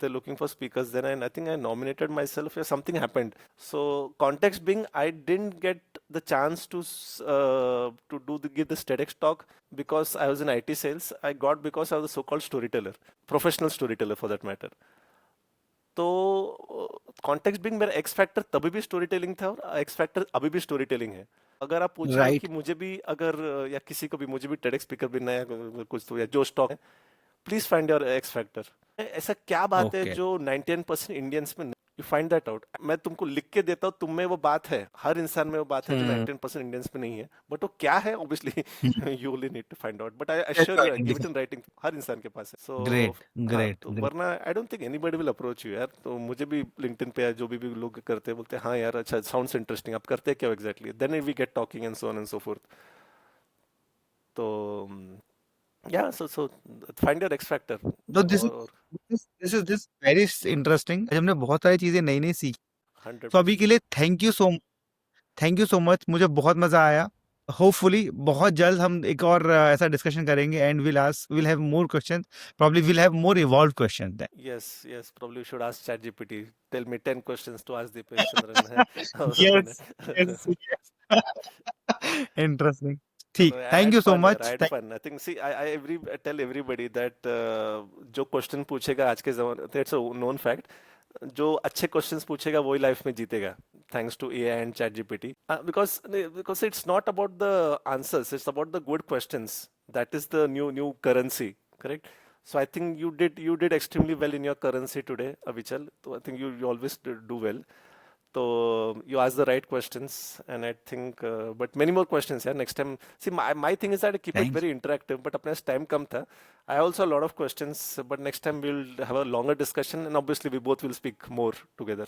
B: they're looking for speakers. Then I think I nominated myself. Yeah, something happened. So context being, I didn't get the chance to give the TEDx talk because I was in IT sales. I got because I was a so-called storyteller, professional storyteller for that matter. तो context Bing मेरा x factor तभी भी story telling था और x factor अभी भी story telling है. अगर आप पूछ रहे हो कि
A: राइट.
B: मुझे भी अगर या किसी को भी मुझे भी टेडेक्स स्पीकर बनना है या कुछ तो या जो स्टॉक है, please find your X factor. ऐसा क्या बात है
A: ओके.
B: जो 99% इंडियंस में, यू फाइंड दैट आउट. मैं तुमको लिख के देता हूँ, तुम में वो बात है, हर इंसान में वो बात है जो
A: हम्म.
B: 99% इंडियंस में नहीं है. बट वो क्या है, obviously you only need to find out. But I
A: That's
B: assure
A: right.
B: You, give it in writing, हर इंसान के पास है. So
A: great.
B: हाँ,
A: ग्रेट.
B: तो
A: ग्रेट.
B: वरना I don't think anybody will approach you यार. तो मुझे भी लिंक्डइन पे जो भी लोग करते हैं बोलते हैं हाँ यार अच्छा, साउंड्स इंटरेस्टिंग, आप करते हैं क्या exactly. Then we get talking and so on and so forth. तो या so find your X factor.
A: तो दिस
B: और
A: दिस वेरी इंटरेस्टिंग. आज हमने बहुत सारी चीजें नई नई सीखी. तो अभी
B: 100%.
A: के लिए थैंक यू सो मच. मुझे बहुत मजा आया. होपफुली बहुत जल्द हम एक और ऐसा डिस्कशन करेंगे and will have more question. Probably will have more evolve question then.
B: Yes, probably should ask ChatGPT. Tell me 10 questions to ask Deepesh Chandran.
A: Yes. Yes. Interesting.
B: चलो,
A: ठीक.
B: I
A: thank
B: had
A: you so
B: fun यार, I
A: much.
B: had fun. I think, see, I tell everybody that जो question पूछेगा आज के जमाने, that's a known fact. जो अच्छे क्वेश्चंस पूछेगा वही लाइफ में जीतेगा, thanks to AI and ChatGPT. Because it's not about the answers, it's about the good questions. That is the new currency, correct. So I think you did extremely well in your currency today, Avichal. So I think you always do well. So you asked the right questions, and I think, but many more questions. Yeah, next time. See, my thing is that I keep it
A: thank
B: very interactive. But अपने time कम था. I also a lot of questions. But next time we'll have a longer discussion, and obviously we both will speak more together.